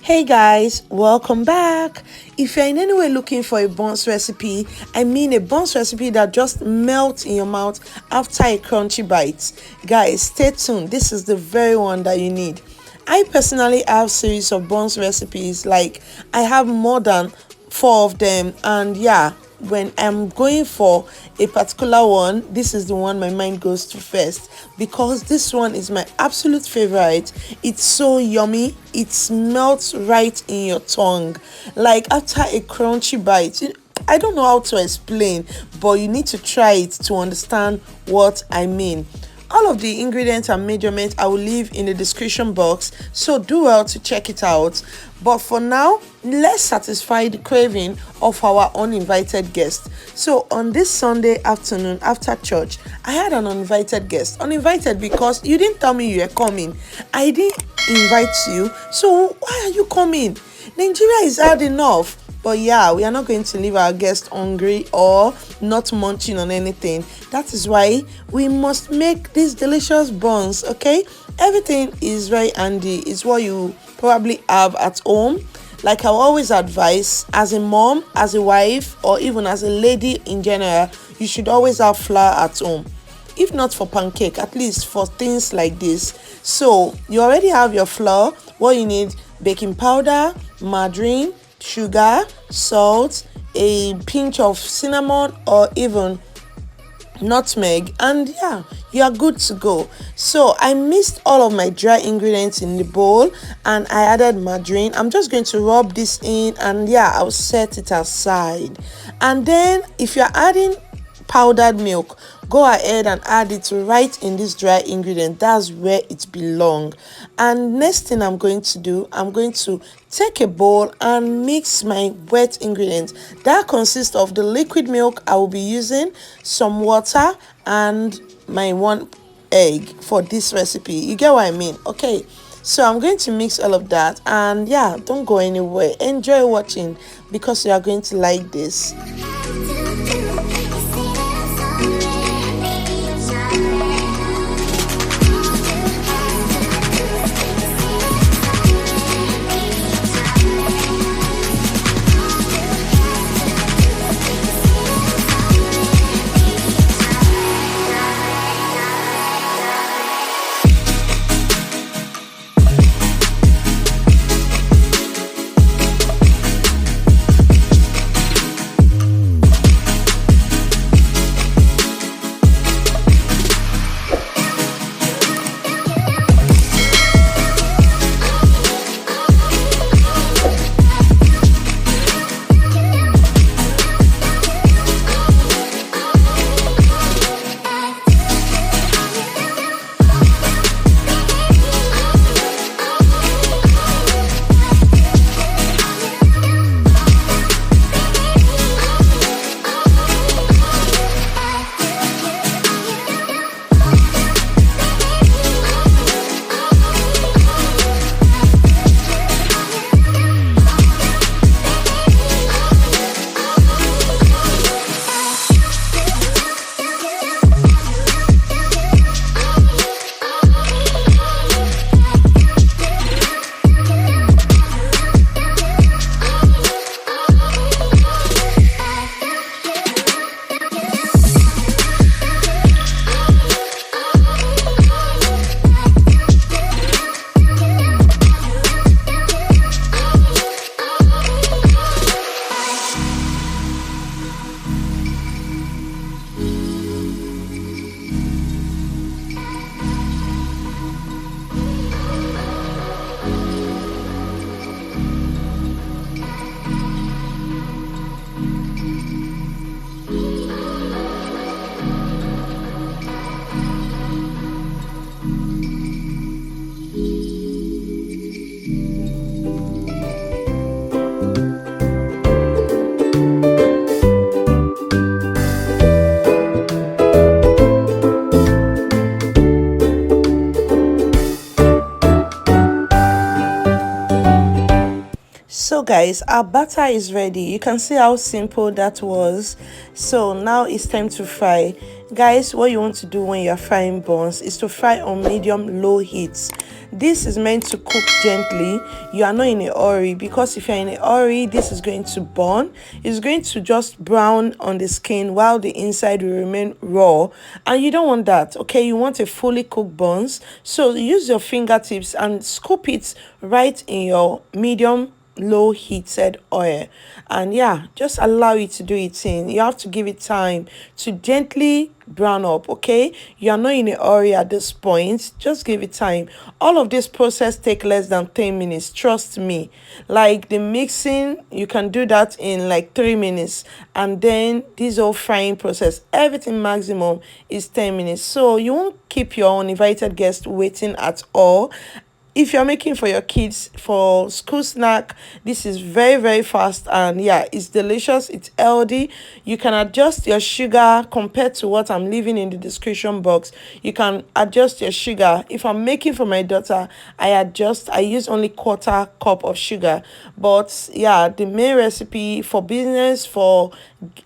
Hey guys, welcome back. If you're in any way looking for a buns recipe, I mean a buns recipe that just melts in your mouth after a crunchy bite, guys, stay tuned. This is the very one that you need. I personally have series of buns recipes, like I have more than 4 of them, and yeah, when I'm going for a particular one, this is the one my mind goes to first, because this one is my absolute favorite. It's so yummy, it melts right in your tongue like after a crunchy bite. I don't know how to explain, but you need to try it to understand what I mean. All of the ingredients and measurements I will leave in the description box, so do well to check it out. But for now, let's satisfy the craving of our uninvited guest. So on this Sunday afternoon after church, I had an uninvited guest. Uninvited because you didn't tell me you were coming. I didn't invite you, so why are you coming? Nigeria is hard enough. But yeah, we are not going to leave our guests hungry or not munching on anything. That is why we must make these delicious buns, okay? Everything is very handy. It's what you probably have at home. Like I always advise, as a mom, as a wife, or even as a lady in general, you should always have flour at home. If not for pancake, at least for things like this. So you already have your flour. What you need: baking powder, margarine, sugar, salt, a pinch of cinnamon, or even nutmeg, and yeah, you are good to go. So I mixed all of my dry ingredients in the bowl and I added margarine. I'm just going to rub this in, and yeah, I'll set it aside. And then if you're adding powdered milk, go ahead and add it right in this dry ingredient. That's where it belongs. And next thing I'm going to do, I'm going to take a bowl and mix my wet ingredients. That consists of the liquid milk I will be using, some water, and my 1 egg for this recipe. You get what I mean? Okay, so I'm going to mix all of that, and yeah, don't go anywhere. Enjoy watching because you are going to like this. guys, our batter is ready. You can see how simple that was. So now it's time to fry. Guys, what you want to do when you're frying buns is to fry on medium low heat. This is meant to cook gently. You are not in a hurry, because if you're in a hurry, this is going to burn. It's going to just brown on the skin while the inside will remain raw, and you don't want that. Okay, you want a fully cooked buns. So use your fingertips and scoop it right in your medium low heated oil, and yeah, just allow it to do its thing. You have to give it time to gently brown up. Okay, you are not in a hurry at this point, just give it time. All of this process take less than 10 minutes, trust me. Like the mixing, you can do that in like 3 minutes, and then this whole frying process, everything maximum is 10 minutes. So you won't keep your uninvited guests waiting at all. If you're making for your kids for school snack, this is very fast, and yeah, it's delicious, it's healthy. You can adjust your sugar compared to what I'm leaving in the description box. You can adjust your sugar. If I'm making for my daughter, I use only 1/4 cup of sugar. But yeah, the main recipe for business for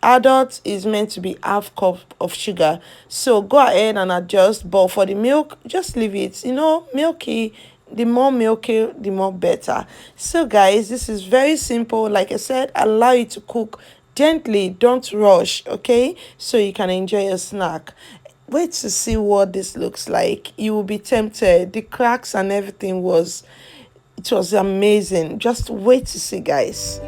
adults is meant to be 1/2 cup of sugar. So go ahead and adjust, but for the milk, just leave it, milky. The more milky, the more better. So guys, this is very simple. Like I said, allow it to cook gently, don't rush. Okay, so you can enjoy your snack. Wait to see what this looks like. You will be tempted. The cracks and everything was amazing. Just wait to see, guys.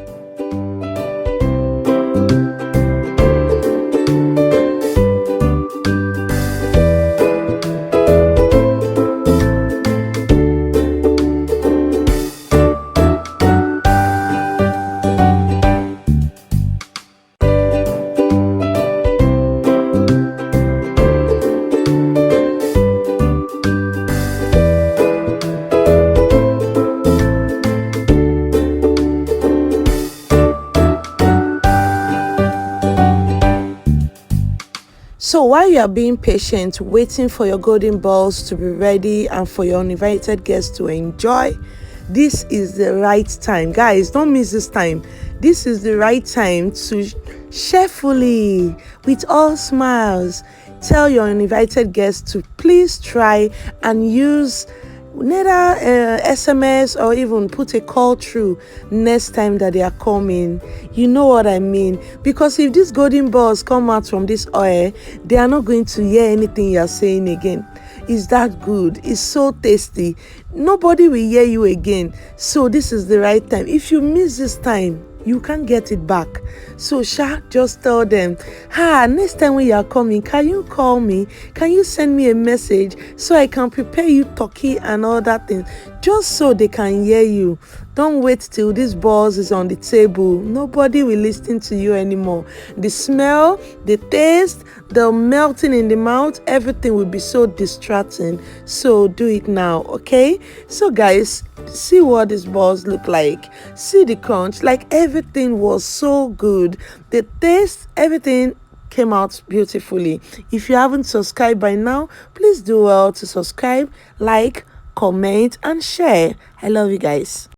So while you are being patient, waiting for your golden balls to be ready and for your uninvited guests to enjoy, this is the right time. Guys, don't miss this time. This is the right time to cheerfully, with all smiles, tell your uninvited guests to please try and use neither SMS or even put a call through next time that they are coming. You know what I mean? Because if these golden balls come out from this oil, they are not going to hear anything you are saying again. It's that good. It's so tasty. Nobody will hear you again. So this is the right time. If you miss this time, you can't get it back. So just tell them, next time when you are coming, can you call me? Can you send me a message so I can prepare you turkey and all that thing, just so they can hear you. Don't wait till this balls is on the table. Nobody will listen to you anymore. The smell, the taste, the melting in the mouth, everything will be so distracting. So do it now, okay? So guys, see what these balls look like. See the crunch. Like everything was so good. The taste, everything came out beautifully. If you haven't subscribed by now, please do well to subscribe, like, comment, and share. I love you guys.